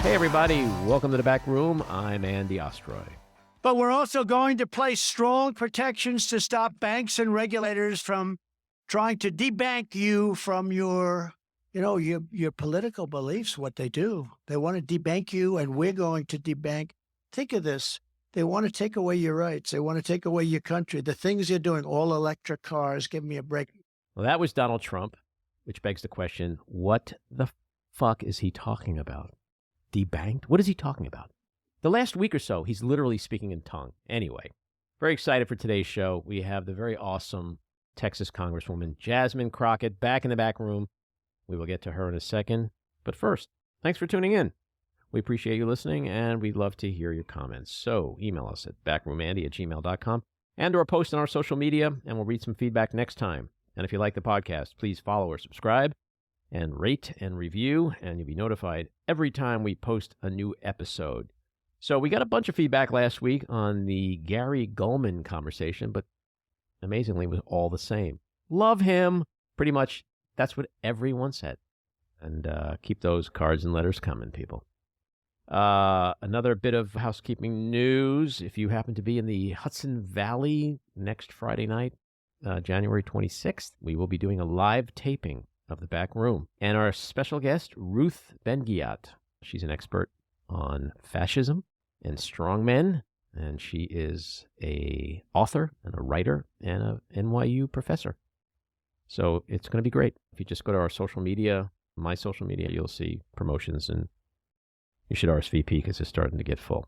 Hey, everybody. Welcome to the back room. I'm Andy Ostroy. But we're also going to place strong protections to stop banks and regulators from trying to debank you from your political beliefs, what they do. They want to debank you, and we're going to debank. Think of this. They want to take away your rights. They want to take away your country. The things you're doing, all electric cars, give me a break. Well, that was Donald Trump, which begs the question, what the fuck is he talking about? Debanked? What is he talking about? The last week or so, he's literally speaking in tongue. Anyway, very excited for today's show. We have the very awesome Texas Congresswoman Jasmine Crockett back in the back room. We will get to her in a second. But first, thanks for tuning in. We appreciate you listening, and we'd love to hear your comments. So email us at backroomandy@gmail.com and/or post on our social media, and we'll read some feedback next time. And if you like the podcast, please follow or subscribe and rate and review, and you'll be notified every time we post a new episode. So we got a bunch of feedback last week on the Gary Gulman conversation, but amazingly it was all the same. Love him. Pretty much that's what everyone said. And keep those cards and letters coming, people. Another bit of housekeeping news. If you happen to be in the Hudson Valley next Friday night, January 26th, we will be doing a live taping of the back room. And our special guest, Ruth Ben-Ghiat. She's an expert on fascism and strongmen, and she is a author and a writer and a NYU professor. So it's going to be great. If you just go to our social media, my social media, you'll see promotions, and you should RSVP because it's starting to get full.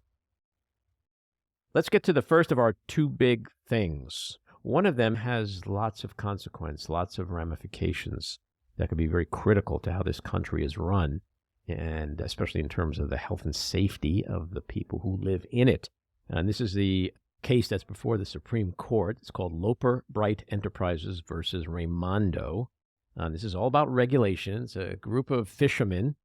Let's get to the first of our two big things. One of them has lots of consequence, lots of ramifications that could be very critical to how this country is run, and especially in terms of the health and safety of the people who live in it. And this is the case that's before the Supreme Court. It's called Loper Bright Enterprises versus Raimondo. This is all about regulations. A group of fishermen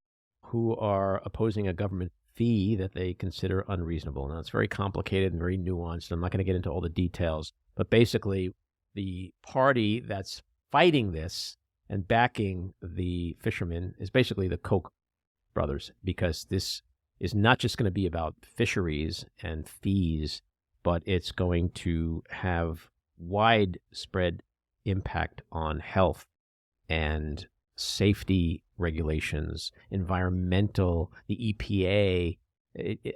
who are opposing a government fee that they consider unreasonable. Now, it's very complicated and very nuanced. I'm not going to get into all the details, but basically the party that's fighting this and backing the fishermen is basically the Koch brothers, because this is not just going to be about fisheries and fees, but it's going to have widespread impact on health and safety regulations, environmental, the EPA.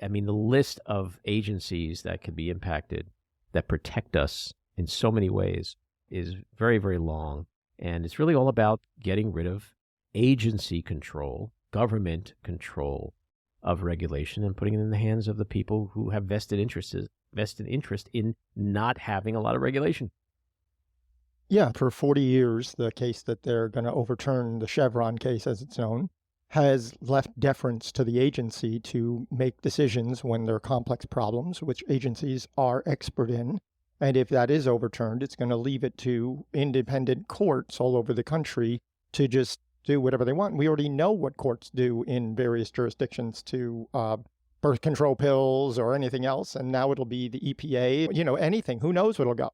I mean, the list of agencies that could be impacted that protect us in so many ways is very, very long. And it's really all about getting rid of agency control, government control of regulation, and putting it in the hands of the people who have vested interest in not having a lot of regulation. Yeah, for 40 years, the case that they're going to overturn, the Chevron case as it's known, has left deference to the agency to make decisions when there are complex problems, which agencies are expert in. And if that is overturned, it's going to leave it to independent courts all over the country to just do whatever they want. We already know what courts do in various jurisdictions to birth control pills or anything else. And now it'll be the EPA, anything. Who knows where it'll go?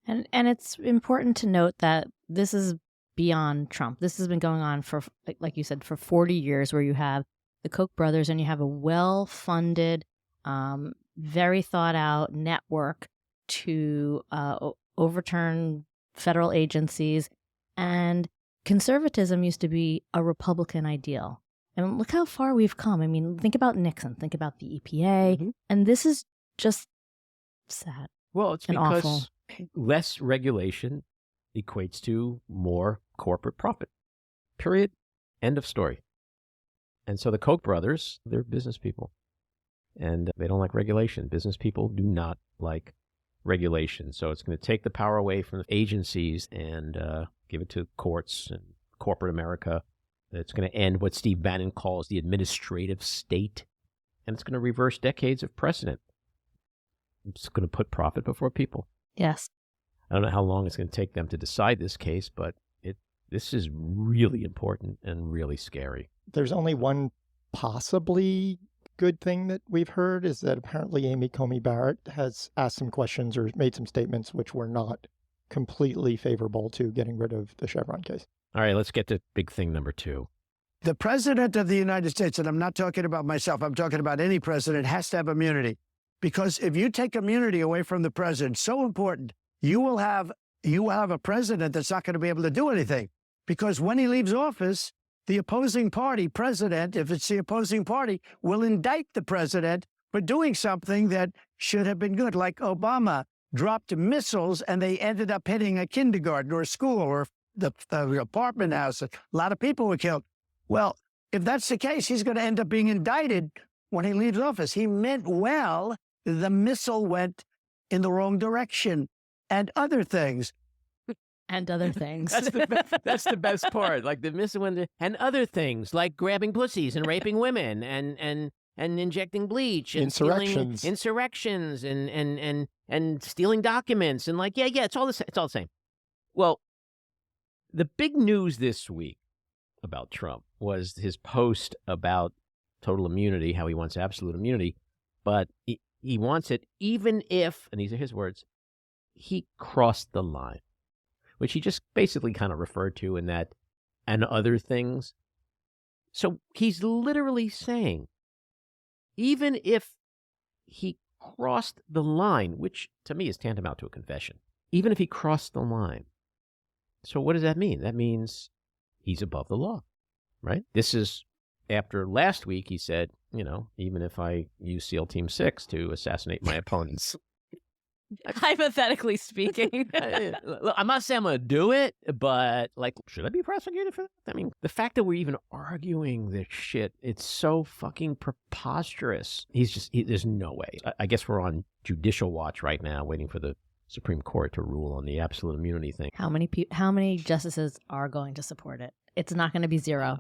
And it's important to note that this is beyond Trump. This has been going on for, like you said, for 40 years, where you have the Koch brothers and you have a well-funded, very thought-out network to overturn federal agencies. And conservatism used to be a Republican ideal. And look how far we've come. I mean, think about Nixon, think about the EPA, Mm-hmm. and this is just sad. Well, it's and because awful. less regulation equates to more corporate profit. Period. End of story. And so the Koch brothers, they're business people, and they don't like regulation. Business people do not like regulation. So it's going to take the power away from the agencies and give it to courts and corporate America. It's going to end what Steve Bannon calls the administrative state, and it's going to reverse decades of precedent. It's going to put profit before people. Yes. I don't know how long it's going to take them to decide this case, but this is really important and really scary. There's only one possibly good thing that we've heard, is that apparently Amy Coney Barrett has asked some questions or made some statements which were not completely favorable to getting rid of the Chevron case. All right, let's get to big thing number 2. The president of the United States, and I'm not talking about myself, I'm talking about any president, has to have immunity. Because if you take immunity away from the president, so important, you will have a president that's not going to be able to do anything. Because when he leaves office, the opposing party president, if it's the opposing party, will indict the president for doing something that should have been good. Like Obama dropped missiles and they ended up hitting a kindergarten or a school or the apartment house. A lot of people were killed. Well, if that's the case, he's going to end up being indicted when he leaves office. He meant well. The missile went in the wrong direction and other things. And other things. That's the best part. Like the missile went and other things like grabbing pussies and raping women and injecting bleach and Insurrections. stealing insurrections and stealing documents and like, yeah, it's all the same. Well, the big news this week about Trump was his post about total immunity, how he wants absolute immunity, but he wants it even if, and these are his words, he crossed the line, which he just basically kind of referred to in that and other things. So he's literally saying, even if he crossed the line, which to me is tantamount to a confession, even if he crossed the line. So what does that mean? That means he's above the law, right? This is after last week he said, even if I use SEAL Team 6 to assassinate my opponents. Hypothetically speaking. I'm not saying I'm going to do it, but should I be prosecuted for that? I mean, the fact that we're even arguing this shit, it's so fucking preposterous. There's no way. I guess we're on judicial watch right now, waiting for the Supreme Court to rule on the absolute immunity thing. How many justices are going to support it? It's not going to be zero.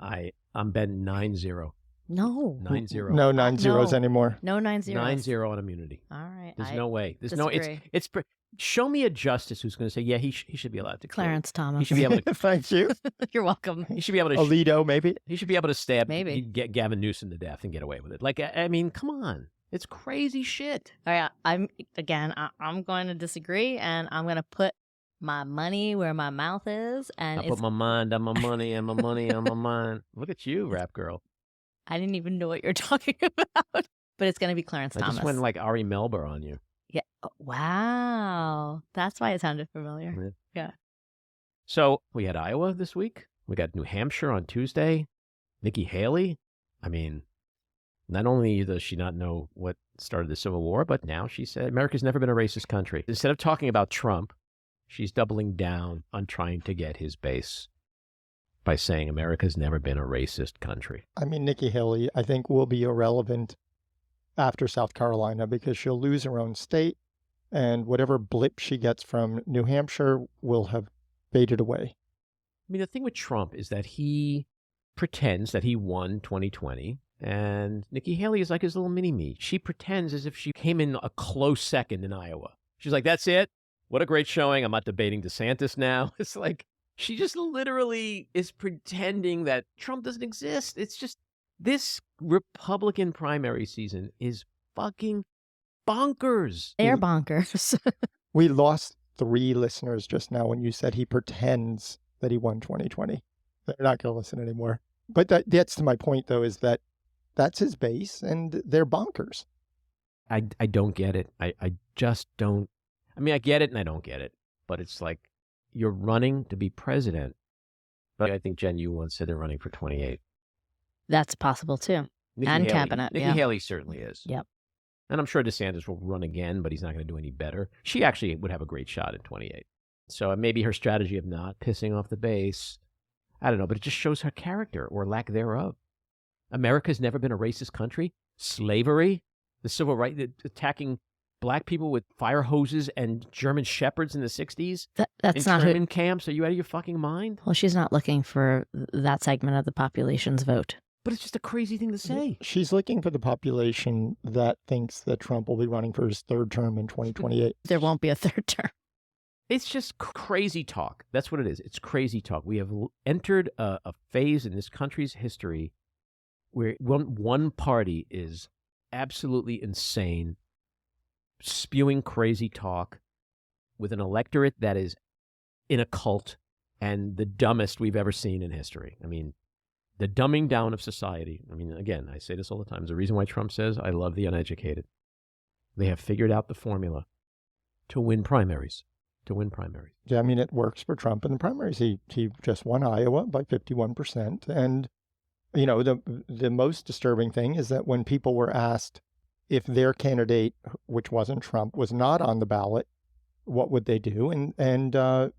I'm betting 9-0. No. 9-0. No 9 zeros anymore. No 9 zeros. 9-0 on immunity. All right. There's no way. There's disagree. show me a justice who's going to say, yeah, he should be allowed to kill. Clarence Thomas. He should be able to. Thank you. You're welcome. He should be able to. Alito, maybe. He should be able to stab. Maybe. Get Gavin Newsom to death and get away with it. I mean, come on. It's crazy shit. All right. I'm going to disagree, and I'm going to put my money where my mouth is, and I put my mind on my money and my money on my mind. Look at you, rap girl. I didn't even know what you're talking about, but it's going to be Clarence Thomas. I just went like Ari Melber on you. Yeah. Oh, wow. That's why it sounded familiar. Yeah. So we had Iowa this week. We got New Hampshire on Tuesday. Nikki Haley. I mean, not only does she not know what started the Civil War, but now she said America's never been a racist country. Instead of talking about Trump, she's doubling down on trying to get his base by saying America's never been a racist country. I mean, Nikki Haley, I think, will be irrelevant after South Carolina because she'll lose her own state, and whatever blip she gets from New Hampshire will have faded away. I mean, the thing with Trump is that he pretends that he won 2020, and Nikki Haley is like his little mini-me. She pretends as if she came in a close second in Iowa. She's like, that's it? What a great showing. I'm not debating DeSantis now. It's like, she just literally is pretending that Trump doesn't exist. It's just, this Republican primary season is fucking bonkers. They're bonkers. We lost 3 listeners just now when you said he pretends that he won 2020. They're not going to listen anymore. But that's to my point, though, is that that's his base, and they're bonkers. I don't get it. I just don't. I mean, I get it and I don't get it. But it's like, you're running to be president. But I think, Jen, you once said they're running for 28. That's possible, too. Nikki and Haley, cabinet. Nikki Haley certainly is. Yep. And I'm sure DeSantis will run again, but he's not going to do any better. She actually would have a great shot at 28. So maybe her strategy of not pissing off the base, I don't know, but it just shows her character or lack thereof. America's never been a racist country. Slavery, the civil rights, attacking Black people with fire hoses and German shepherds in the 60s. That's not internment camps. Are you out of your fucking mind? Well, she's not looking for that segment of the population's vote. But it's just a crazy thing to say. She's looking for the population that thinks that Trump will be running for his 3rd term in 2028. There won't be a 3rd term. It's just crazy talk. That's what it is. It's crazy talk. We have entered a phase in this country's history where one party is absolutely insane, spewing crazy talk with an electorate that is in a cult and the dumbest we've ever seen in history. I mean, The dumbing down of society. I mean, again, I say this all the time. There's a reason why Trump says, I love the uneducated. They have figured out the formula to win primaries. Yeah, I mean, it works for Trump in the primaries. He just won Iowa by 51%. And, you know, the most disturbing thing is that when people were asked if their candidate, which wasn't Trump, was not on the ballot, what would they do? And a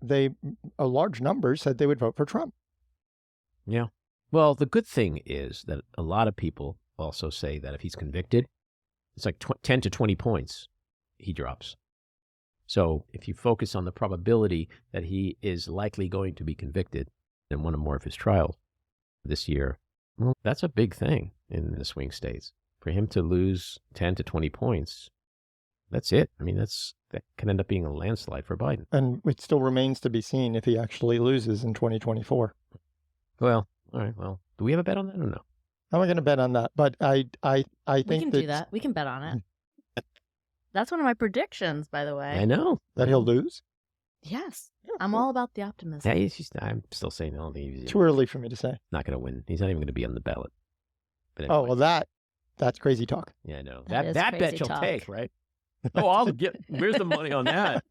large number said they would vote for Trump. Yeah. Well, the good thing is that a lot of people also say that if he's convicted, it's like 10 to 20 points he drops. So if you focus on the probability that he is likely going to be convicted in one or more of his trials this year, well, that's a big thing in the swing states. For him to lose 10 to 20 points, that's it. I mean, that can end up being a landslide for Biden. And it still remains to be seen if he actually loses in 2024. Well, all right. Well, do we have a bet on that or no? I'm not going to bet on that, but I think we can do that. We can bet on it. That's one of my predictions, by the way. I know. That he'll lose? Yes. I'm all about the optimism. Yeah, I'm still saying I don't think he's Too early for me to say. not going to win. He's not even going to be on the ballot. But Oh, anyway. well, that's crazy talk. Yeah, I know. That is That bet crazy you'll talk. take, right? Oh, I'll get. Where's the money on that?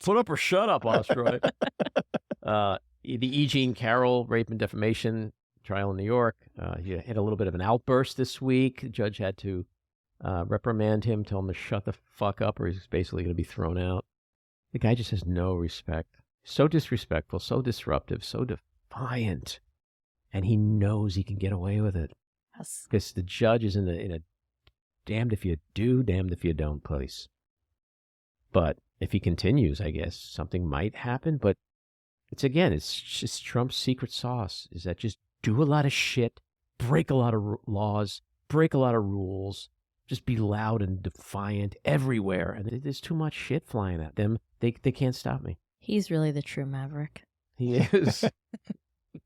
Put up or shut up, Ostroy. The E. Jean Carroll rape and defamation trial in New York. He had a little bit of an outburst this week. The judge had to reprimand him, tell him to shut the fuck up, or he's basically going to be thrown out. The guy just has no respect. So disrespectful, so disruptive, so defiant, and he knows he can get away with it. Yes. Because the judge is in a damned if you do, damned if you don't place. But if he continues, I guess something might happen. But it's just Trump's secret sauce, is that just do a lot of shit, break a lot of laws, break a lot of rules, just be loud and defiant everywhere. And there's too much shit flying at them. They can't stop me. He's really the true maverick. He is.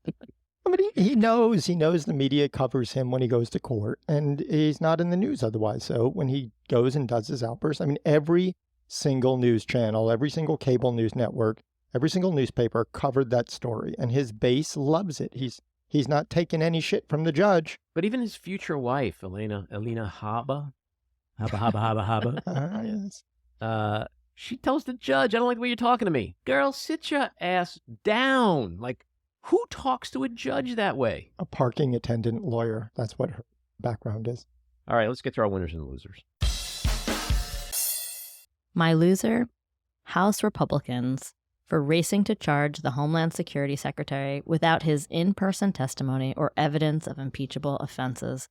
I mean, he knows the media covers him when he goes to court, and he's not in the news otherwise. So when he goes and does his outburst, I mean, every single news channel, every single cable news network, every single newspaper covered that story, and his base loves it. He's not taking any shit from the judge. But even his future wife, Alina Habba, Yes. she tells the judge, I don't like the way you're talking to me. Girl, sit your ass down. Like, who talks to a judge that way? A parking attendant lawyer. That's what her background is. All right, let's get to our winners and losers. My loser, House Republicans for racing to charge the Homeland Security Secretary without his in-person testimony or evidence of impeachable offenses.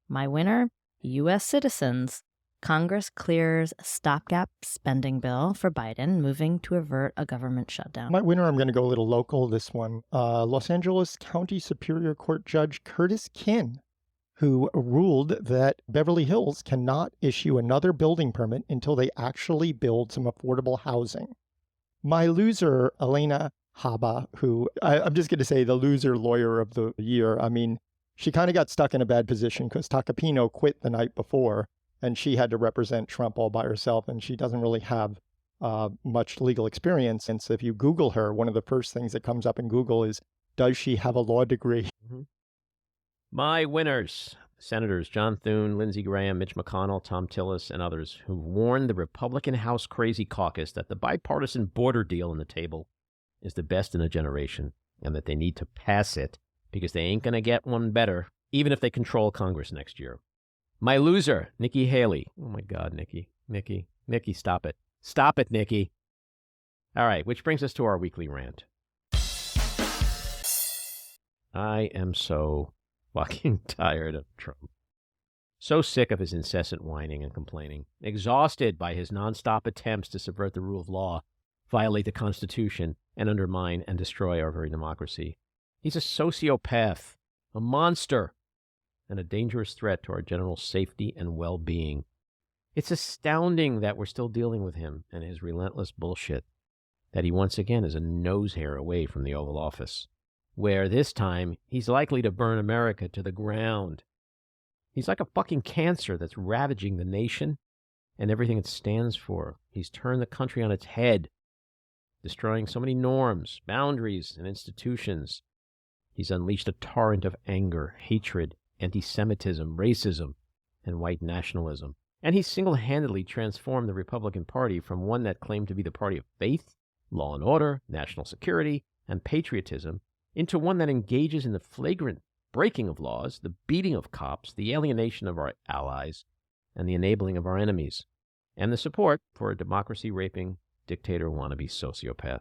My winner, U.S. citizens. Congress clears stopgap spending bill for Biden, moving to avert a government shutdown. My winner, I'm going to go a little local this one. Los Angeles County Superior Court Judge Curtis Kinn, who ruled that Beverly Hills cannot issue another building permit until they actually build some affordable housing. My loser, Elena Haba, who I'm just going to say the loser lawyer of the year. I mean, she kind of got stuck in a bad position because Takapino quit the night before, and she had to represent Trump all by herself, and she doesn't really have much legal experience. And so if you Google her, one of the first things that comes up in Google is, does she have a law degree? Mm-hmm. My winners, Senators John Thune, Lindsey Graham, Mitch McConnell, Tom Tillis, and others who warned the Republican House Crazy Caucus that the bipartisan border deal on the table is the best in a generation and that they need to pass it because they ain't going to get one better, even if they control Congress next year. My loser, Nikki Haley. Oh, my God, Nikki, stop it. Stop it, Nikki. All right, which brings us to our weekly rant. I am so fucking tired of Trump. So sick of his incessant whining and complaining. Exhausted by his nonstop attempts to subvert the rule of law, violate the Constitution, and undermine and destroy our very democracy. He's a sociopath, a monster, and a dangerous threat to our general safety and well-being. It's astounding that we're still dealing with him and his relentless bullshit, that he once again is a nose hair away from the Oval Office, where this time he's likely to burn America to the ground. He's like a fucking cancer that's ravaging the nation and everything it stands for. He's turned the country on its head, destroying so many norms, boundaries, and institutions. He's unleashed a torrent of anger, hatred, anti-Semitism, racism, and white nationalism. And he single-handedly transformed the Republican Party from one that claimed to be the party of faith, law and order, national security, and patriotism into one that engages in the flagrant breaking of laws, the beating of cops, the alienation of our allies, and the enabling of our enemies, and the support for a democracy-raping, dictator-wannabe sociopath.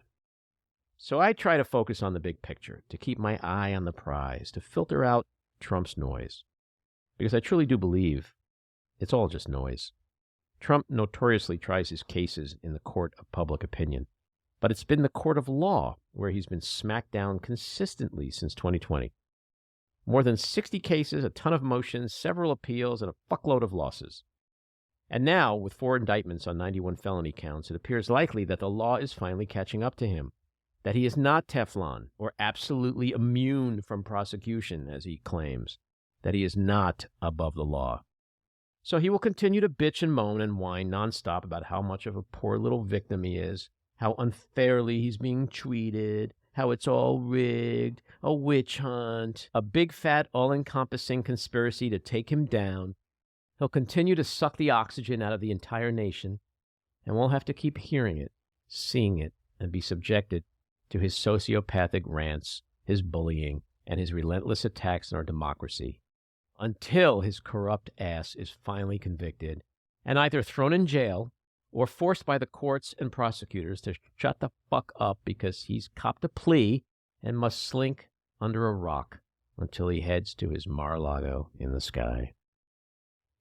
So I try to focus on the big picture, to keep my eye on the prize, to filter out Trump's noise. Because I truly do believe it's all just noise. Trump notoriously tries his cases in the court of public opinion, but it's been the court of law where he's been smacked down consistently since 2020. More than 60 cases, a ton of motions, several appeals, and a fuckload of losses. And now, with 4 indictments on 91 felony counts, it appears likely that the law is finally catching up to him, that he is not Teflon or absolutely immune from prosecution, as he claims, that he is not above the law. So he will continue to bitch and moan and whine nonstop about how much of a poor little victim he is, how unfairly he's being treated, how it's all rigged, a witch hunt, a big fat all-encompassing conspiracy to take him down. He'll continue to suck the oxygen out of the entire nation, and we'll have to keep hearing it, seeing it, and be subjected to his sociopathic rants, his bullying, and his relentless attacks on our democracy, until his corrupt ass is finally convicted and either thrown in jail or forced by the courts and prosecutors to shut the fuck up because he's copped a plea and must slink under a rock until he heads to his Mar-a-Lago in the sky.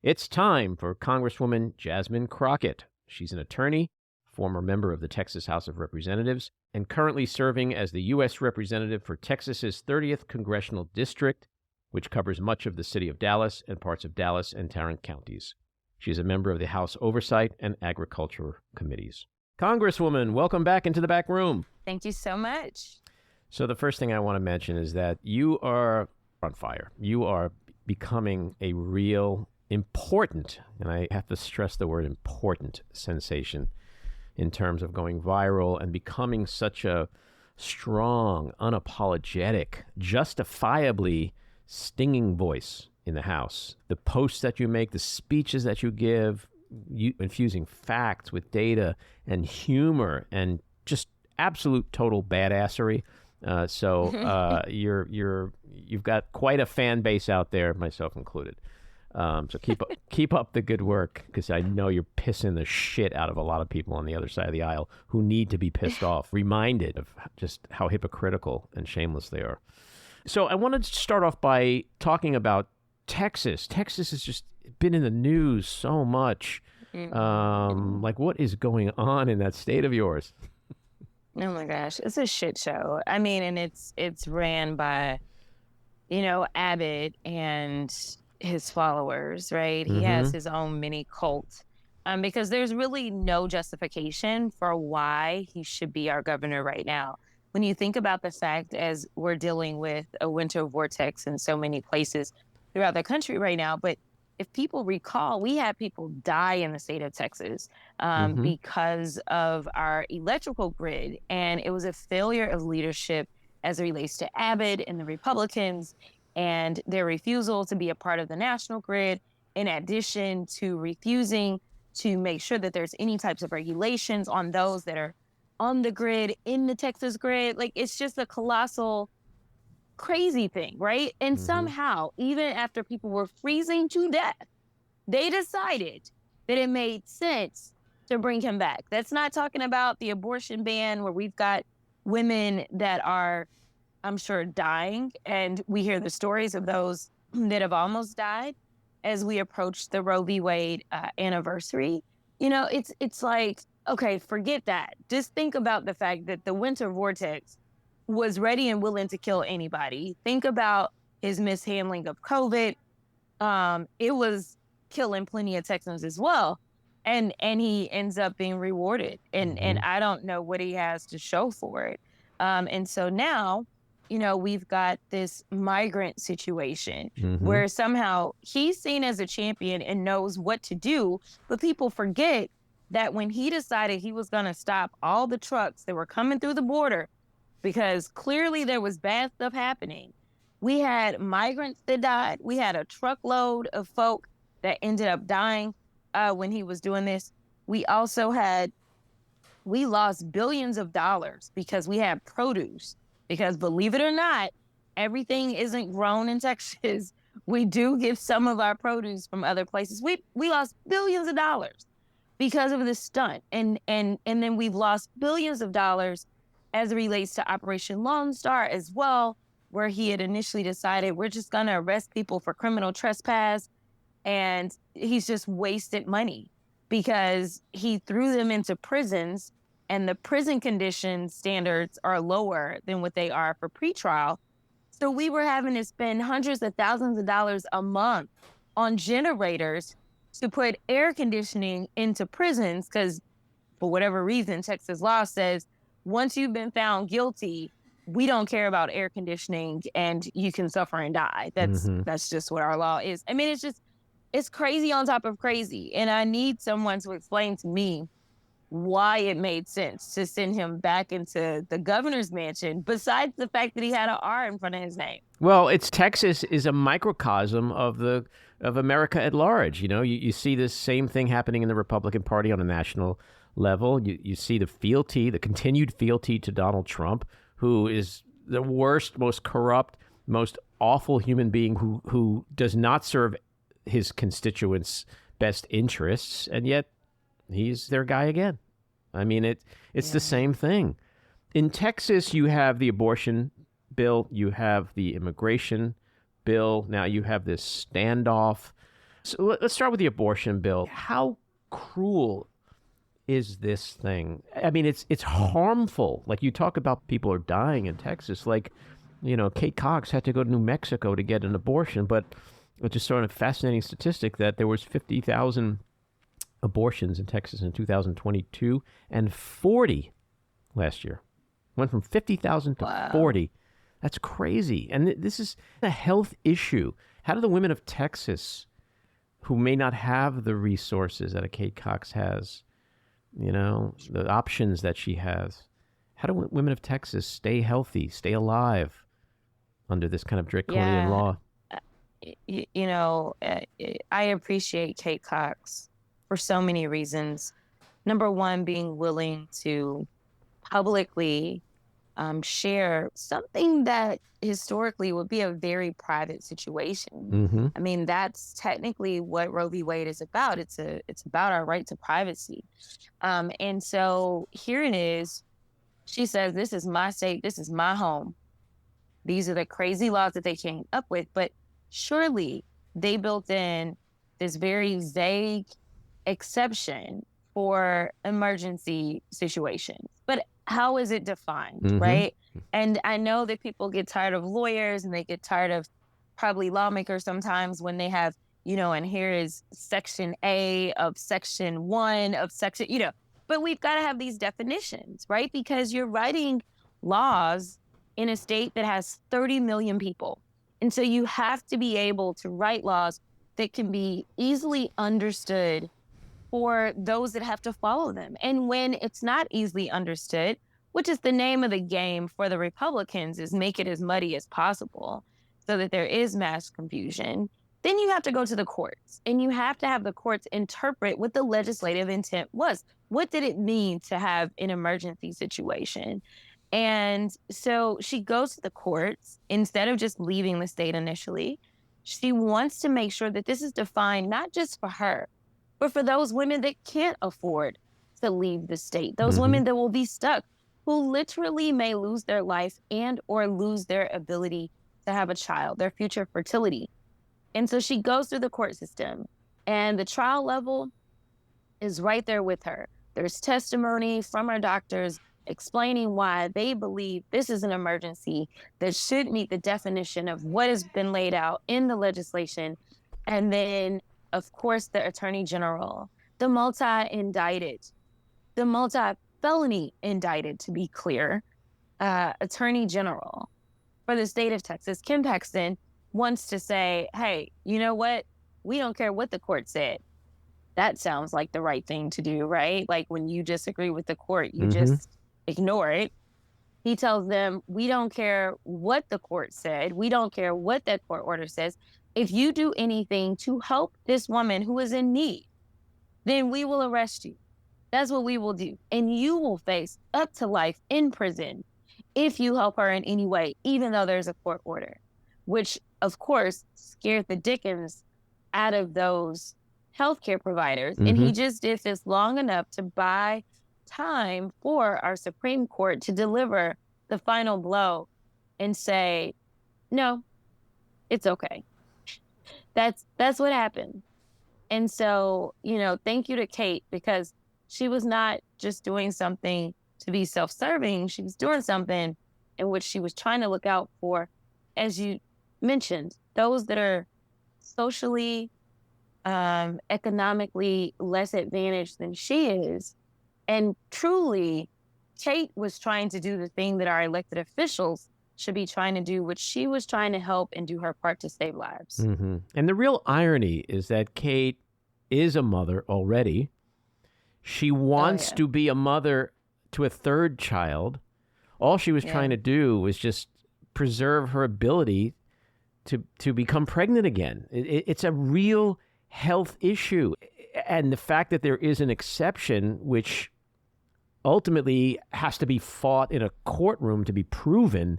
It's time for Congresswoman Jasmine Crockett. She's an attorney, former member of the Texas House of Representatives, and currently serving as the U.S. Representative for Texas's 30th Congressional District, which covers much of the city of Dallas and parts of Dallas and Tarrant counties. She is a member of the House Oversight and Agriculture Committees. Congresswoman, welcome back into the back room. Thank you so much. So the first thing I want to mention is that you are on fire. You are becoming a real important, and I have to stress the word important, sensation in terms of going viral and becoming such a strong, unapologetic, justifiably stinging voice in the House. The posts that you make, the speeches that you give, you infusing facts with data and humor and just absolute total badassery. You've got quite a fan base out there, myself included. So keep up the good work, because I know you're pissing the shit out of a lot of people on the other side of the aisle who need to be pissed off, reminded of just how hypocritical and shameless they are. So I wanted to start off by talking about Texas. Texas has just been in the news so much. Like, what is going on in that state of yours? Oh my gosh, it's a shit show. I mean, and it's ran by, Abbott and his followers, right? He has his own mini cult, because there's really no justification for why he should be our governor right now. When you think about the fact, as we're dealing with a winter vortex in so many places throughout the country right now, but if people recall, we had people die in the state of Texas because of our electrical grid, and it was a failure of leadership as it relates to Abbott and the Republicans and their refusal to be a part of the national grid, in addition to refusing to make sure that there's any types of regulations on those that are on the grid, in the Texas grid. Like, it's just a colossal, crazy thing, right? And somehow, even after people were freezing to death, they decided that it made sense to bring him back. That's not talking about the abortion ban, where we've got women that are, I'm sure, dying, and we hear the stories of those that have almost died as we approach the Roe v. Wade anniversary. It's like, okay, forget that. Just think about the fact that the winter vortex was ready and willing to kill anybody. Think about his mishandling of COVID. It was killing plenty of Texans as well. And he ends up being rewarded. And I don't know what he has to show for it. And so now, we've got this migrant situation where somehow he's seen as a champion and knows what to do, but people forget that when he decided he was going to stop all the trucks that were coming through the border, because clearly there was bad stuff happening, We had migrants that died. We had a truckload of folk that ended up dying when he was doing this. We lost billions of dollars because we had produce. Because believe it or not, everything isn't grown in Texas. We do get some of our produce from other places. We lost billions of dollars because of this stunt. And then we've lost billions of dollars as it relates to Operation Lone Star as well, where he had initially decided we're just going to arrest people for criminal trespass. And he's just wasted money because he threw them into prisons, and the prison condition standards are lower than what they are for pretrial. So we were having to spend hundreds of thousands of dollars a month on generators to put air conditioning into prisons because, for whatever reason, Texas law says once you've been found guilty, we don't care about air conditioning and you can suffer and die. That's just what our law is. I mean, it's crazy on top of crazy. And I need someone to explain to me why it made sense to send him back into the governor's mansion, besides the fact that he had an R in front of his name. Well, Texas is a microcosm of America at large. You know, you see this same thing happening in the Republican Party on a national level. You see the continued fealty to Donald Trump, who is the worst, most corrupt, most awful human being who does not serve his constituents' best interests, and yet he's their guy again. I mean, it's the same thing. In Texas, you have the abortion bill, you have the immigration bill, now you have this standoff. So let's start with the abortion bill. How cruel is this thing? I mean, it's harmful. Like, you talk about people are dying in Texas. Like, you know, Kate Cox had to go to New Mexico to get an abortion, but it's just sort of a fascinating statistic that there was 50,000 abortions in Texas in 2022 and 40 last year. Went from 50,000 to 40. That's crazy. And this is a health issue. How do the women of Texas, who may not have the resources that a Kate Cox has, you know, the options that she has, how do women of Texas stay healthy, stay alive under this kind of draconian law? You know, I appreciate Kate Cox for so many reasons. Number one, being willing to publicly share something that historically would be a very private situation. I mean, that's technically what Roe v. Wade is about. It's about our right to privacy. And so here it is. She says, this is my state. This is my home. These are the crazy laws that they came up with. But surely they built in this very vague exception for emergency situations. But how is it defined, right? And I know that people get tired of lawyers and they get tired of probably lawmakers sometimes when they have, you know, and here is Section A of Section 1 of Section, you know, but we've got to have these definitions, right? Because you're writing laws in a state that has 30 million people. And so you have to be able to write laws that can be easily understood for those that have to follow them. And when it's not easily understood, which is the name of the game for the Republicans, is make it as muddy as possible so that there is mass confusion, then you have to go to the courts and you have to have the courts interpret what the legislative intent was. What did it mean to have an emergency situation? And so she goes to the courts instead of just leaving the state initially. She wants to make sure that this is defined not just for her, but for those women that can't afford to leave the state, those women that will be stuck, who literally may lose their life and or lose their ability to have a child, their future fertility. And so she goes through the court system, and the trial level is right there with her. There's testimony from her doctors explaining why they believe this is an emergency that should meet the definition of what has been laid out in the legislation. And then, of course, the Attorney General, the multi-felony indicted, to be clear, Attorney General for the state of Texas, Ken Paxton, wants to say, hey, you know what? We don't care what the court said. That sounds like the right thing to do, right? Like when you disagree with the court, you just ignore it. He tells them, we don't care what the court said. We don't care what that court order says. If you do anything to help this woman who is in need, then we will arrest you. That's what we will do. And you will face up to life in prison if you help her in any way, even though there's a court order, which, of course, scared the dickens out of those healthcare providers. And he just did this long enough to buy time for our Supreme Court to deliver the final blow and say, no, it's okay. That's what happened. And so, thank you to Kate, because she was not just doing something to be self-serving. She was doing something in which she was trying to look out for, as you mentioned, those that are socially, economically less advantaged than she is. And truly, Kate was trying to do the thing that our elected officials should be trying to do, which she was trying to help and do her part to save lives. And the real irony is that Kate is a mother already. She wants to be a mother to a third child. All she was trying to do was just preserve her ability to become pregnant again. It's a real health issue. And the fact that there is an exception, which ultimately has to be fought in a courtroom to be proven,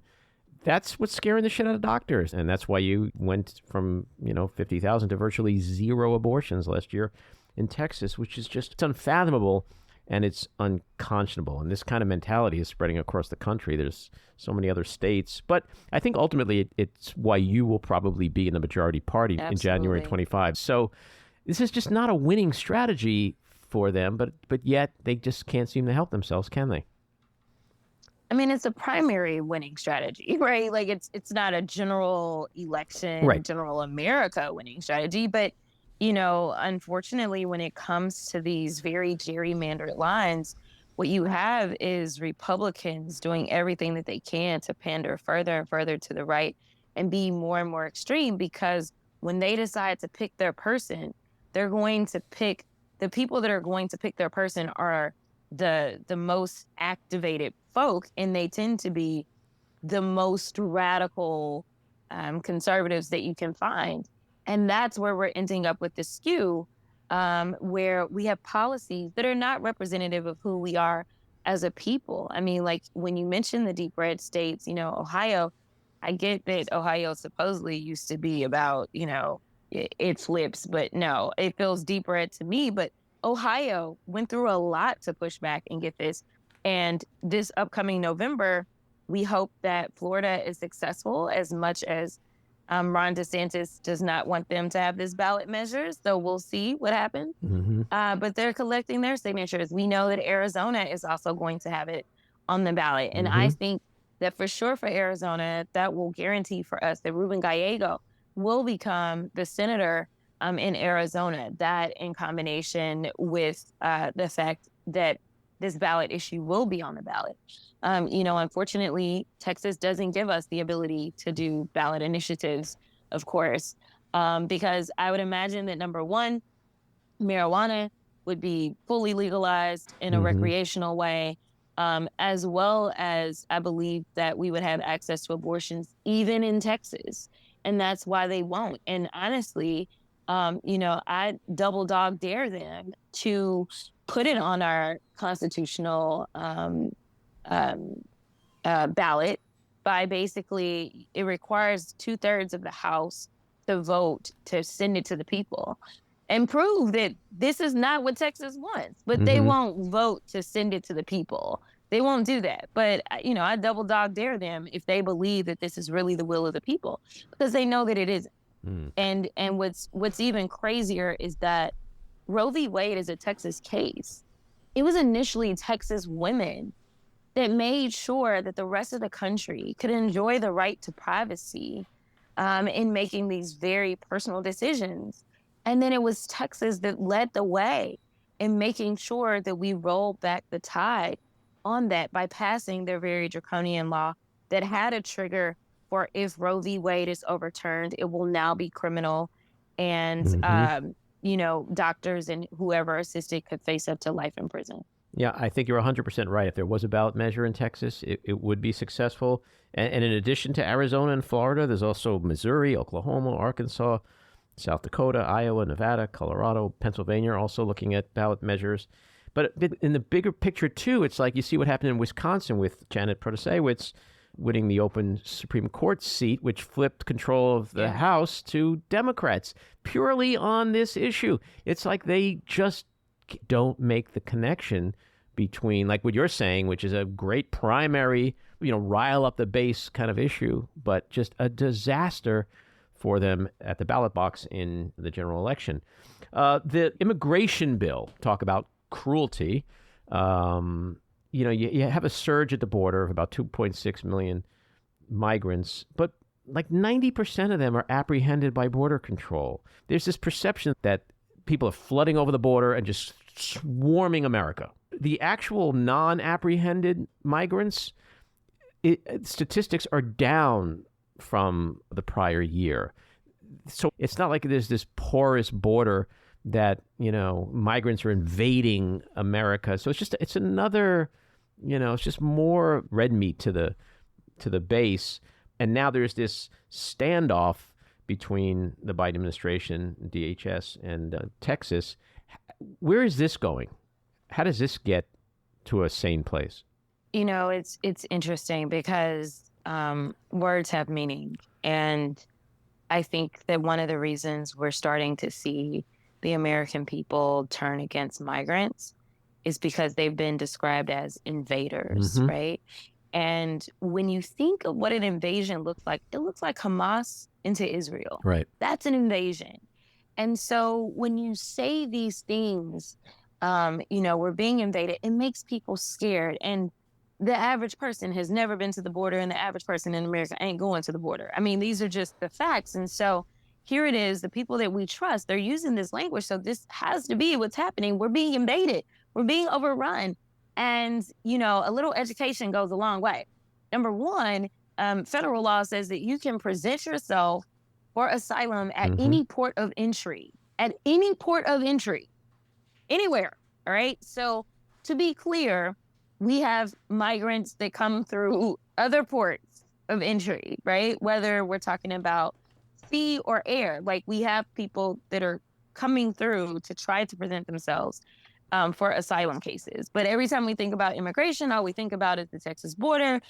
that's what's scaring the shit out of doctors. And that's why you went from, 50,000 to virtually 0 abortions last year in Texas, which is just, it's unfathomable and it's unconscionable. And this kind of mentality is spreading across the country. There's so many other states. But I think ultimately it's why you will probably be in the majority party in January 25. So this is just not a winning strategy for them, but yet they just can't seem to help themselves, can they? I mean, it's a primary winning strategy, right? Like it's not a general election, general America winning strategy. But, unfortunately, when it comes to these very gerrymandered lines, what you have is Republicans doing everything that they can to pander further and further to the right and be more and more extreme, because when they decide to pick their person, they're going to pick the people that are going to pick their person are the most activated folk, and they tend to be the most radical conservatives that you can find. And that's where we're ending up with the skew, where we have policies that are not representative of who we are as a people. I mean, like when you mention the deep red states, Ohio, I get that Ohio supposedly used to be about, it flips, but no, it feels deep red to me. But Ohio went through a lot to push back and get this. And this upcoming November, we hope that Florida is successful, as much as Ron DeSantis does not want them to have this ballot measure. So we'll see what happens. But they're collecting their signatures. We know that Arizona is also going to have it on the ballot. And I think that for sure for Arizona, that will guarantee for us that Ruben Gallego will become the senator in Arizona. That, in combination with the fact that this ballot issue will be on the ballot. Unfortunately, Texas doesn't give us the ability to do ballot initiatives, of course, because I would imagine that, number one, marijuana would be fully legalized in a recreational way, as well as I believe that we would have access to abortions even in Texas. And that's why they won't. And honestly, I double dog dare them to put it on our constitutional ballot by basically, it requires 2/3 of the House to vote to send it to the people and prove that this is not what Texas wants. But they won't vote to send it to the people. They won't do that. But, I double dog dare them if they believe that this is really the will of the people, because they know that it isn't. And what's even crazier is that Roe v. Wade is a Texas case. It was initially Texas women that made sure that the rest of the country could enjoy the right to privacy in making these very personal decisions. And then it was Texas that led the way in making sure that we rolled back the tide on that by passing their very draconian law that had a trigger for, if Roe v. Wade is overturned, it will now be criminal. And, doctors and whoever assisted could face up to life in prison. Yeah, I think you're 100% right. If there was a ballot measure in Texas, it would be successful. And in addition to Arizona and Florida, there's also Missouri, Oklahoma, Arkansas, South Dakota, Iowa, Nevada, Colorado, Pennsylvania are also looking at ballot measures. But in the bigger picture, too, it's like you see what happened in Wisconsin with Janet Protasewicz winning the open Supreme Court seat, which flipped control of the House to Democrats purely on this issue. It's like they just don't make the connection between, like what you're saying, which is a great primary, rile up the base kind of issue, but just a disaster for them at the ballot box in the general election. The immigration bill, talk about cruelty. You have a surge at the border of about 2.6 million migrants, but like 90% of them are apprehended by border control. There's this perception that people are flooding over the border and just swarming America. The actual non-apprehended migrants, statistics are down from the prior year. So it's not like there's this porous border that, migrants are invading America. So it's another, it's just more red meat to the base. And now there's this standoff between the Biden administration, DHS, and Texas. Where is this going? How does this get to a sane place? It's interesting because words have meaning. And I think that one of the reasons we're starting to see the American people turn against migrants is because they've been described as invaders, right? And when you think of what an invasion looks like, it looks like Hamas into Israel. Right. That's an invasion. And so when you say these things, we're being invaded, it makes people scared. And the average person has never been to the border, and the average person in America ain't going to the border. I mean, these are just the facts. And so here it is, the people that we trust, they're using this language. So this has to be what's happening. We're being invaded. We're being overrun. And, a little education goes a long way. Number one, federal law says that you can present yourself for asylum at any port of entry, anywhere. All right. So to be clear, we have migrants that come through other ports of entry, right? Whether we're talking about sea or air, like we have people that are coming through to try to present themselves for asylum cases. But every time we think about immigration, all we think about is the Texas border,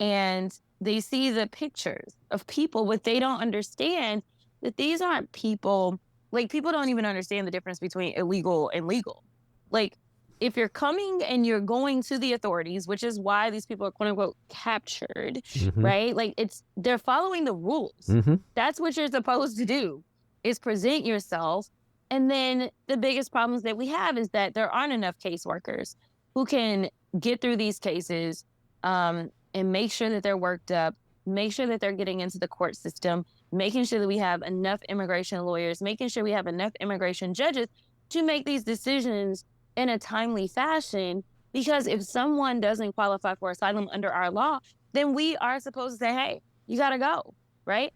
and they see the pictures of people, but they don't understand that these aren't people, like people don't even understand the difference between illegal and legal. Like if you're coming and you're going to the authorities, which is why these people are quote unquote captured, right? Like they're following the rules. That's what you're supposed to do, is present yourself. And then the biggest problems that we have is that there aren't enough caseworkers who can get through these cases and make sure that they're worked up, make sure that they're getting into the court system, making sure that we have enough immigration lawyers, making sure we have enough immigration judges to make these decisions in a timely fashion. Because if someone doesn't qualify for asylum under our law, then we are supposed to say, hey, you got to go, right?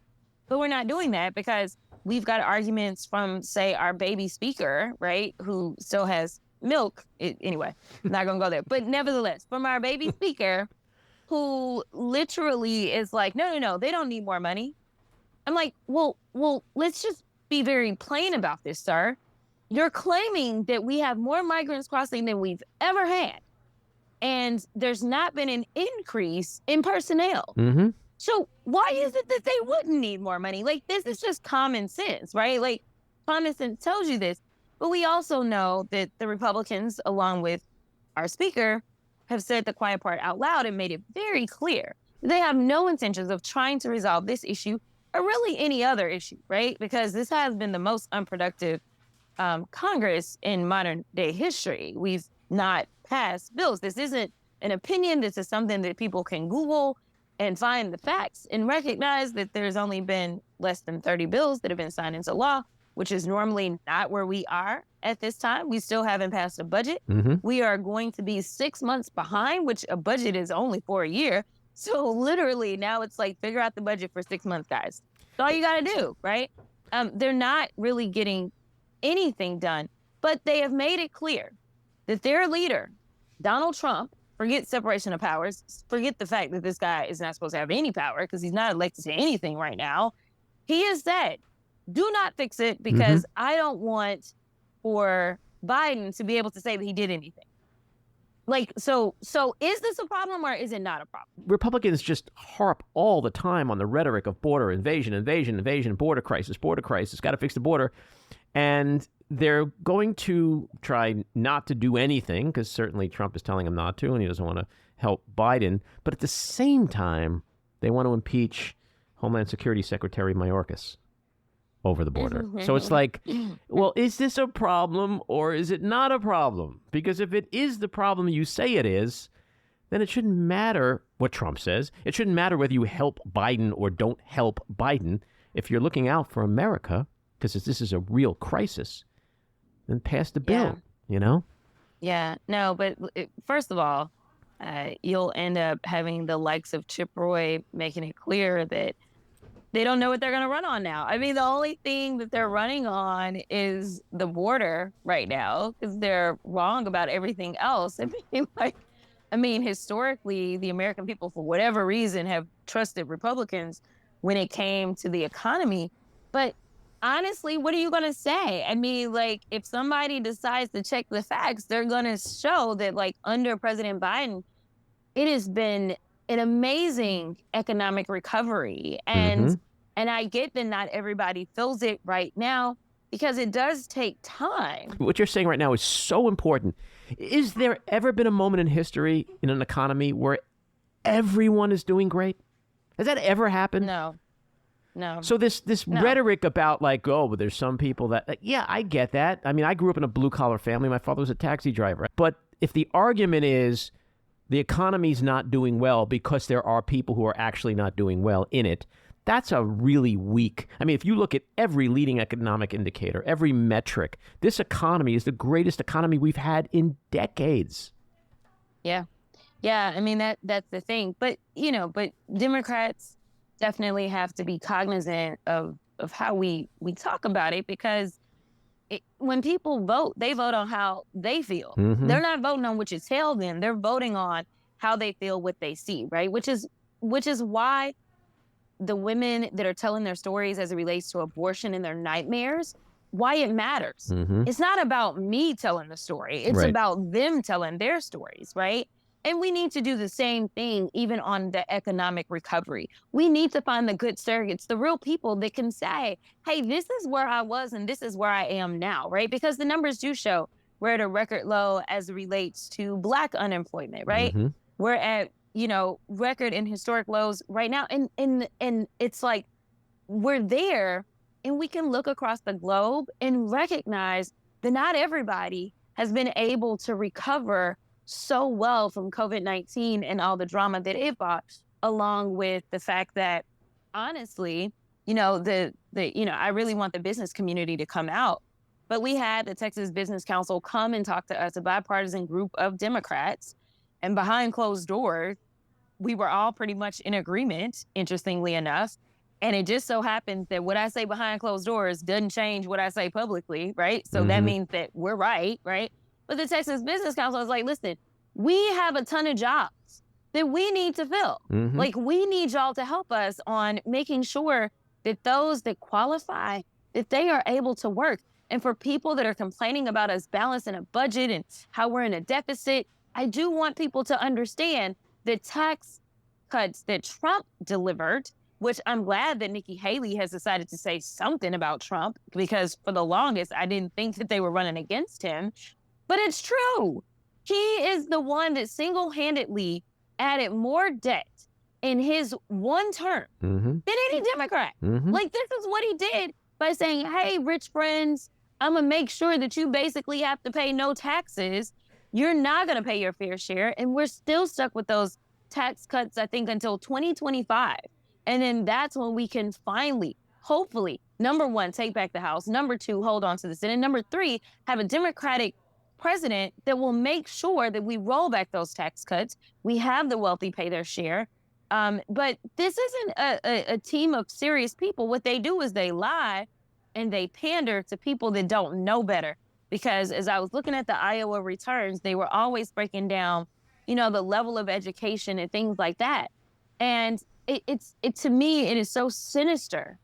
But we're not doing that because we've got arguments from, say, our baby speaker, right, who still has milk. Anyway, I'm not going to go there. But nevertheless, from our baby speaker, who literally is like, no, they don't need more money. I'm like, well, let's just be very plain about this, sir. You're claiming that we have more migrants crossing than we've ever had. And there's not been an increase in personnel. So why is it that they wouldn't need more money? Like, this is just common sense, right? Like, common sense tells you this. But we also know that the Republicans, along with our speaker, have said the quiet part out loud and made it very clear they have no intentions of trying to resolve this issue or really any other issue, right? Because this has been the most unproductive Congress in modern day history. We've not passed bills. This isn't an opinion. This is something that people can Google and find the facts and recognize that there's only been less than 30 bills that have been signed into law, which is normally not where we are at this time. We still haven't passed a budget. We are going to be 6 months behind, which a budget is only for a year. So literally now it's like, figure out the budget for 6 months, guys. That's all you got to do, right? They're not really getting anything done, but they have made it clear that their leader Donald Trump, forget separation of powers, forget the fact that this guy is not supposed to have any power because he's not elected to anything right now. He has said, do not fix it because I don't want for Biden to be able to say that he did anything. Like, so is this a problem or is it not a problem? Republicans just harp all the time on the rhetoric of border invasion, border crisis, got to fix the border. And they're going to try not to do anything because certainly Trump is telling him not to and he doesn't want to help Biden. But at the same time, they want to impeach Homeland Security Secretary Mayorkas over the border. So it's like, well, is this a problem or is it not a problem? Because if it is the problem you say it is, then it shouldn't matter what Trump says. It shouldn't matter whether you help Biden or don't help Biden. If you're looking out for America, because this is a real crisis, then pass the bill, you know? Yeah, no, but first of all, you'll end up having the likes of Chip Roy making it clear that they don't know what they're going to run on now. I mean, the only thing that they're running on is the border right now because they're wrong about everything else. I mean, historically, the American people, for whatever reason, have trusted Republicans when it came to the economy. But honestly, what are you going to say? I mean, like, if somebody decides to check the facts, they're going to show that, like, under President Biden, it has been an amazing economic recovery. And I get that not everybody feels it right now because it does take time. What you're saying right now is so important. Is there ever been a moment in history in an economy where everyone is doing great? Has that ever happened? No. So this rhetoric about like, oh, but there's some people that, like, yeah, I get that. I mean, I grew up in a blue collar family. My father was a taxi driver. But if the argument is the economy's not doing well because there are people who are actually not doing well in it, that's a really weak. I mean, if you look at every leading economic indicator, every metric, this economy is the greatest economy we've had in decades. Yeah. I mean, that's the thing. But, but Democrats definitely have to be cognizant of how we talk about it because when people vote, they vote on how they feel. They're not voting on what you tell them. They're voting on how they feel, what they see, right? Which is why the women that are telling their stories as it relates to abortion and their nightmares, why it matters. It's not about me telling the story. It's about them telling their stories, right? And we need to do the same thing even on the economic recovery. We need to find the good surrogates, the real people that can say, hey, this is where I was and this is where I am now, right? Because the numbers do show we're at a record low as it relates to Black unemployment, right? We're at, record and historic lows right now. And it's like we're there and we can look across the globe and recognize that not everybody has been able to recover so well from COVID-19 and all the drama that it brought, along with the fact that, honestly, I really want the business community to come out. But we had the Texas Business Council come and talk to us, a bipartisan group of Democrats, and behind closed doors, we were all pretty much in agreement, interestingly enough. And it just so happens that what I say behind closed doors doesn't change what I say publicly, right? So that means that we're right? But the Texas Business Council is like, listen, we have a ton of jobs that we need to fill. Like, we need y'all to help us on making sure that those that qualify, that they are able to work. And for people that are complaining about us balancing a budget and how we're in a deficit, I do want people to understand the tax cuts that Trump delivered, which I'm glad that Nikki Haley has decided to say something about Trump, because for the longest, I didn't think that they were running against him. But it's true. He is the one that single-handedly added more debt in his one term than any Democrat. Like, this is what he did by saying, hey, rich friends, I'm going to make sure that you basically have to pay no taxes. You're not going to pay your fair share. And we're still stuck with those tax cuts, I think, until 2025. And then that's when we can finally, hopefully, number one, take back the House. Number two, hold on to the Senate. Number three, have a Democratic president that will make sure that we roll back those tax cuts. We have the wealthy pay their share. But this isn't a team of serious people. What they do is they lie and they pander to people that don't know better. because as I was looking at the Iowa returns, they were always breaking down, the level of education and things like that. And it to me, it is so sinister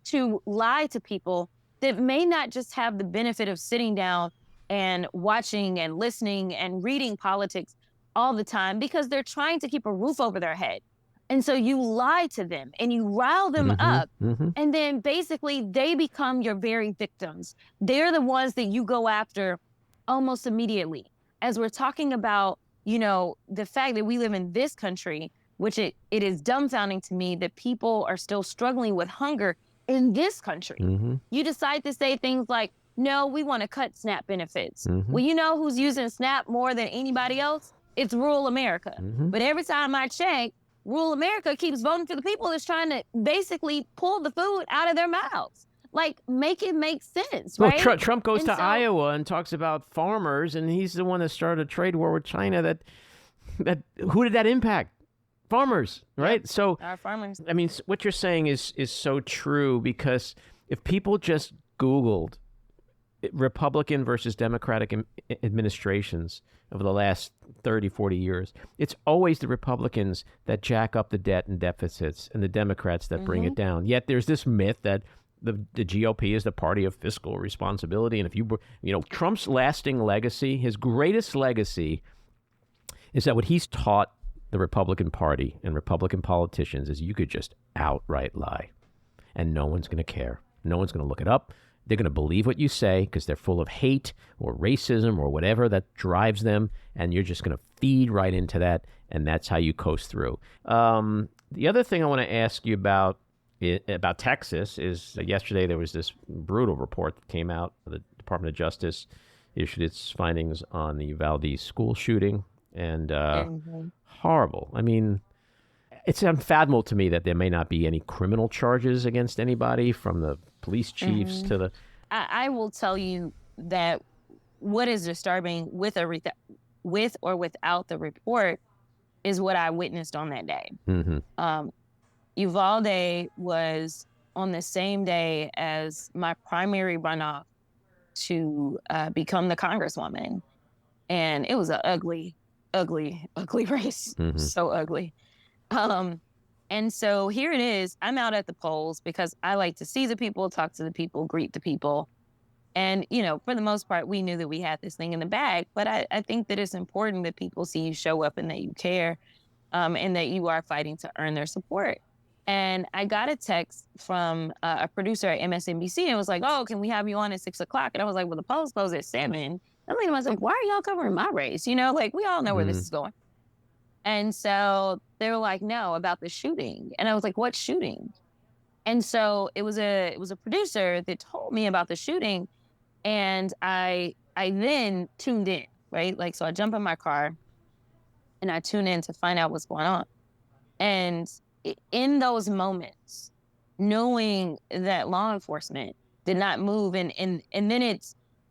to lie to people that may not just have the benefit of sitting down and watching and listening and reading politics all the time because they're trying to keep a roof over their head. And so you lie to them and you rile them up. And then basically they become your very victims. They're the ones that you go after almost immediately. As we're talking about, the fact that we live in this country, which it is dumbfounding to me that people are still struggling with hunger in this country. You decide to say things like, no, we want to cut SNAP benefits. Well, you know who's using SNAP more than anybody else? It's rural America. But every time I check, rural America keeps voting for the people that's trying to basically pull the food out of their mouths. Like, make it make sense, right? Well, Trump goes to Iowa and talks about farmers, and he's the one that started a trade war with China. That who did that impact? Farmers, right? Yep, so our farmers. I mean, what you're saying is so true, because if people just Googled Republican versus Democratic administrations over the last 30, 40 years, it's always the Republicans that jack up the debt and deficits and the Democrats that bring it down. Yet there's this myth that the GOP is the party of fiscal responsibility. And if Trump's lasting legacy, his greatest legacy is that what he's taught the Republican Party and Republican politicians is you could just outright lie and no one's going to care. No one's going to look it up. They're going to believe what you say because they're full of hate or racism or whatever that drives them, and you're just going to feed right into that, and that's how you coast through. The other thing I want to ask you about Texas is that yesterday there was this brutal report that came out. The Department of Justice issued its findings on the Valdez school shooting, and horrible. I mean, it's unfathomable to me that there may not be any criminal charges against anybody, from the police chiefs to the... I will tell you that what is disturbing with or without the report is what I witnessed on that day. Uvalde was on the same day as my primary runoff to become the congresswoman. And it was an ugly race. So ugly. And so here it is. I'm out at the polls because I like to see the people, talk to the people, greet the people. And, for the most part, we knew that we had this thing in the bag. But I think that it's important that people see you show up and that you care, and that you are fighting to earn their support. And I got a text from a producer at MSNBC and was like, oh, can we have you on at 6 o'clock? And I was like, well, the polls close at 7. I was like, why are y'all covering my race? We all know where this is going. And so they were like, no, about the shooting. And I was like, what shooting? And so it was a producer that told me about the shooting. And I then tuned in, right? So I jump in my car and I tune in to find out what's going on. And in those moments, knowing that law enforcement did not move, and then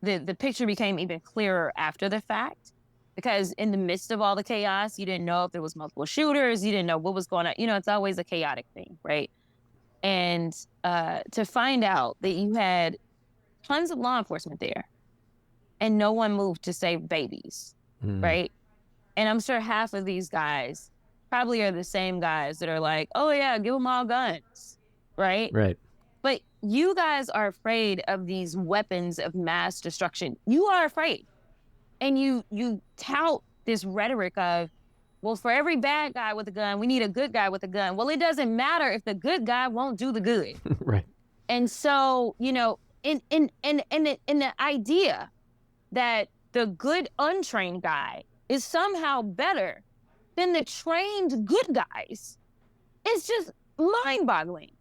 the picture became even clearer after the fact. Because in the midst of all the chaos, you didn't know if there was multiple shooters. You didn't know what was going on. It's always a chaotic thing, right? And to find out that you had tons of law enforcement there and no one moved to save babies, right? And I'm sure half of these guys probably are the same guys that are like, oh, yeah, give them all guns, right? Right. But you guys are afraid of these weapons of mass destruction. You are afraid. And you tout this rhetoric of, well, for every bad guy with a gun, we need a good guy with a gun. Well, it doesn't matter if the good guy won't do the good. Right. And so, in the idea that the good untrained guy is somehow better than the trained good guys, it's just mind-boggling.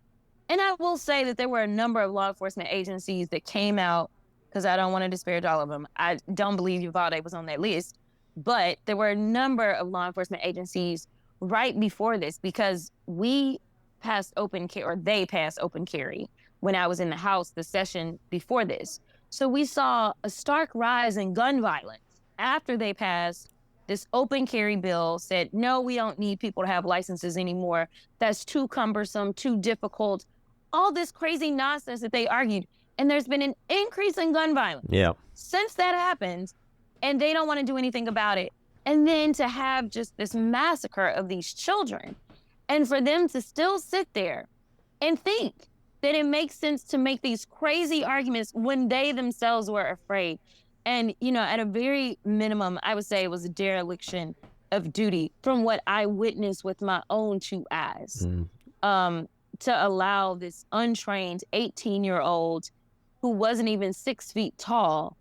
And I will say that there were a number of law enforcement agencies that came out, because I don't want to disparage all of them. I don't believe Uvalde was on that list. But there were a number of law enforcement agencies right before this, because we passed open carry, or they passed open carry when I was in the House the session before this. So we saw a stark rise in gun violence after they passed this open carry bill, said, no, we don't need people to have licenses anymore. That's too cumbersome, too difficult. All this crazy nonsense that they argued. And there's been an increase in gun violence since that happened, and they don't want to do anything about it. And then to have just this massacre of these children, and for them to still sit there and think that it makes sense to make these crazy arguments when they themselves were afraid. And, you know, at a very minimum, I would say it was a dereliction of duty from what I witnessed with my own two eyes, to allow this untrained 18-year-old who wasn't even 6 feet tall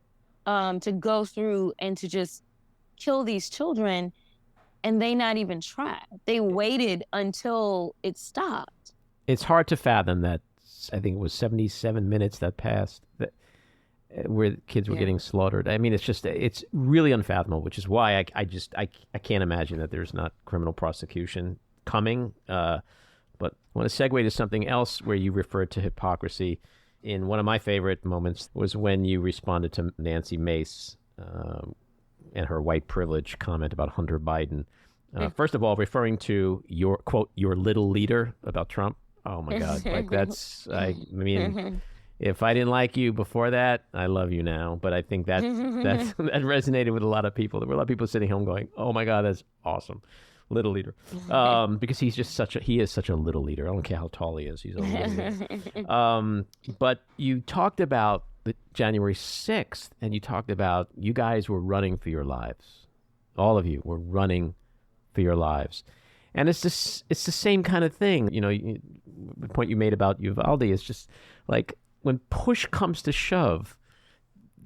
to go through and to just kill these children, and they not even try. They waited until it stopped. It's hard to fathom that. I think it was 77 minutes that passed where kids were getting slaughtered. I mean, it's really unfathomable, which is why I can't imagine that there's not criminal prosecution coming. But I want to segue to something else where you referred to hypocrisy. In one of my favorite moments was when you responded to Nancy Mace and her white privilege comment about Hunter Biden. First of all, referring to your, quote, your little leader about Trump. Oh my God. Like I mean, if I didn't like you before that, I love you now. But I think that resonated with a lot of people. There were a lot of people sitting home going, oh my God, that's awesome. Little leader. Because he is such a little leader. I don't care how tall he is. He's a little leader. But you talked about the January 6th, and you talked about you guys were running for your lives. All of you were running for your lives. And it's the same kind of thing. You know, the point you made about Uvalde is just like when push comes to shove,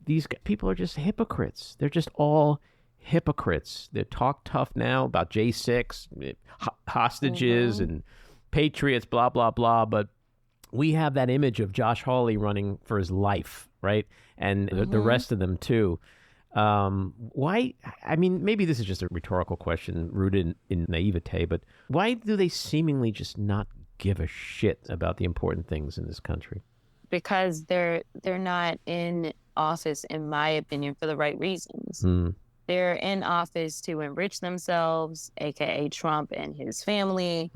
these people are just hypocrites. They're just all hypocrites. They talk tough now about J6, hostages and patriots, blah, blah, blah. But we have that image of Josh Hawley running for his life, right? And the rest of them too. Why? I mean, maybe this is just a rhetorical question rooted in naivete, but why do they seemingly just not give a shit about the important things in this country? Because they're not in office, in my opinion, for the right reasons. They're in office to enrich themselves, aka Trump and his family.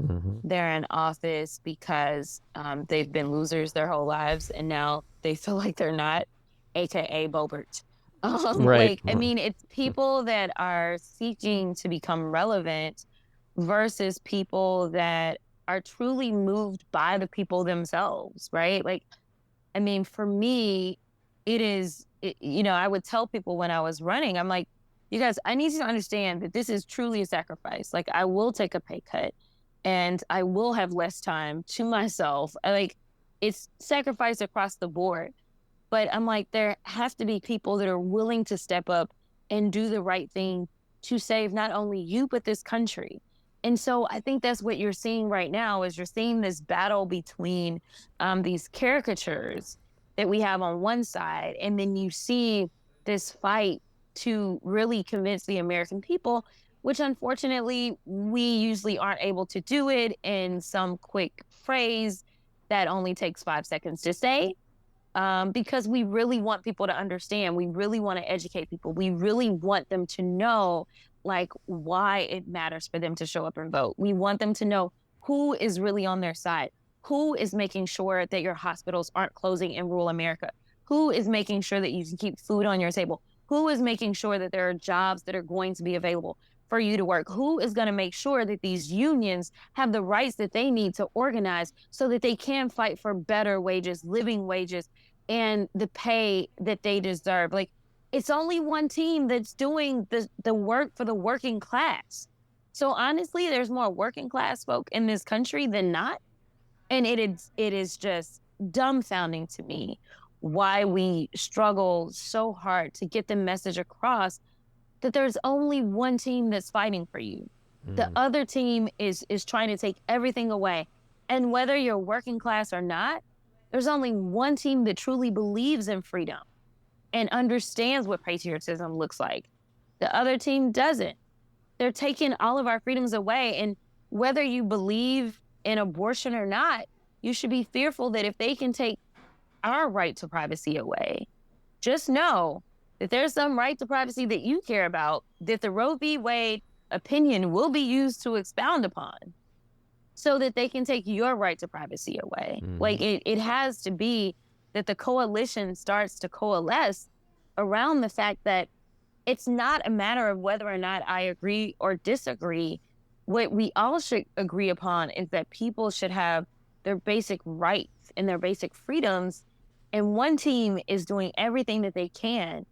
They're in office because they've been losers their whole lives, and now they feel like they're not, aka Bobert. Right. I mean, it's people that are seeking to become relevant versus people that are truly moved by the people themselves, right? Like, I mean, for me, I would tell people when I was running, I'm like, you guys, I need you to understand that this is truly a sacrifice. Like, I will take a pay cut and I will have less time to myself. It's sacrifice across the board. But I'm like, there have to be people that are willing to step up and do the right thing to save not only you, but this country. And so I think that's what you're seeing right now is you're seeing this battle between these caricatures that we have on one side. And then you see this fight to really convince the American people, which unfortunately, we usually aren't able to do it in some quick phrase that only takes 5 seconds to say. Because we really want people to understand. We really want to educate people. We really want them to know, like, why it matters for them to show up and vote. We want them to know who is really on their side, who is making sure that your hospitals aren't closing in rural America, who is making sure that you can keep food on your table, who is making sure that there are jobs that are going to be available for you to work, who is going to make sure that these unions have the rights that they need to organize so that they can fight for better wages, living wages, and the pay that they deserve. Like, it's only one team that's doing the work for the working class. So honestly, there's more working class folk in this country than not. And it is just dumbfounding to me why we struggle so hard to get the message across that there's only one team that's fighting for you. The other team is trying to take everything away. And whether you're working class or not, there's only one team that truly believes in freedom and understands what patriotism looks like. The other team doesn't. They're taking all of our freedoms away. And whether you believe in abortion or not, you should be fearful that if they can take our right to privacy away, just know that there's some right to privacy that you care about that the Roe v. Wade opinion will be used to expound upon so that they can take your right to privacy away. Like, it has to be that the coalition starts to coalesce around the fact that it's not a matter of whether or not I agree or disagree. What we all should agree upon is that people should have their basic rights and their basic freedoms. And one team is doing everything that they can,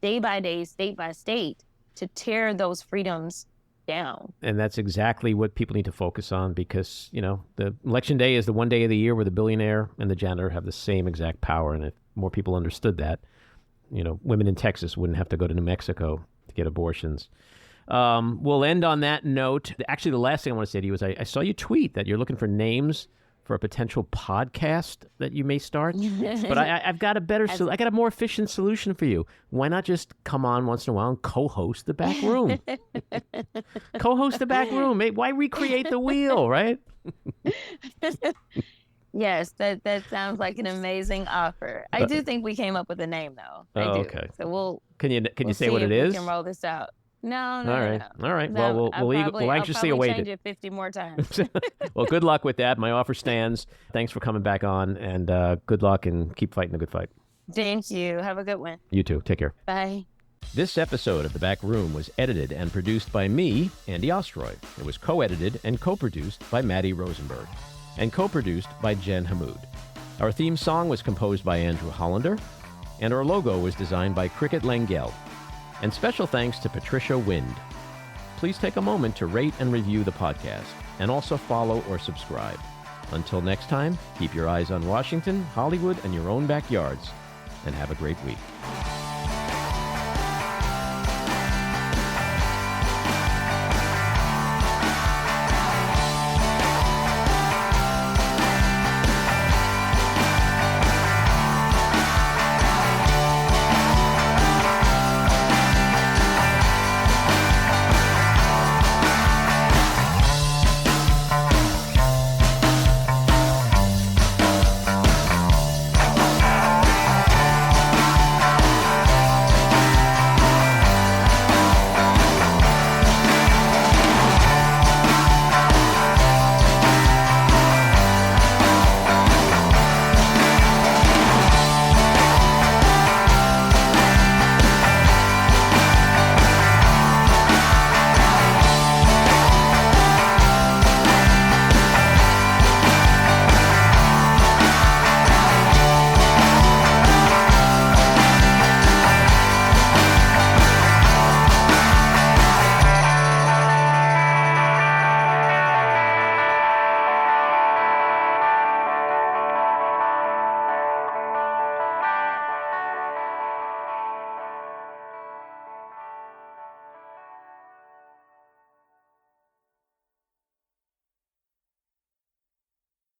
day by day, state by state, to tear those freedoms down. And that's exactly what people need to focus on, because, you know, the election day is the one day of the year where the billionaire and the janitor have the same exact power. And if more people understood that, you know, women in Texas wouldn't have to go to New Mexico to get abortions. We'll end on that note. Actually, the last thing I want to say to you is I saw you tweet that you're looking for names for a potential podcast that you may start. But I've got a better, I got a more efficient solution for you. Why not just come on once in a while and co-host The Back Room? Co-host The Back Room. Why recreate the wheel, right? Yes, that sounds like an amazing offer. I do think we came up with a name, though. I do. Okay. So we'll. Can you we'll say what it is? We can roll this out. No. All right. No, Well, we'll anxiously await change it 50 more times. Well, good luck with that. My offer stands. Thanks for coming back on, and good luck, and keep fighting the good fight. Thank you. Have a good one. You too. Take care. Bye. This episode of The Back Room was edited and produced by me, Andy Ostroy. It was co-edited and co-produced by Matty Rosenberg, and co-produced by Jen Hammoud. Our theme song was composed by Andrew Hollander, and our logo was designed by Cricket Lengyel. And special thanks to Patricia Wind. Please take a moment to rate and review the podcast, and also follow or subscribe. Until next time, keep your eyes on Washington, Hollywood, and your own backyards, and have a great week.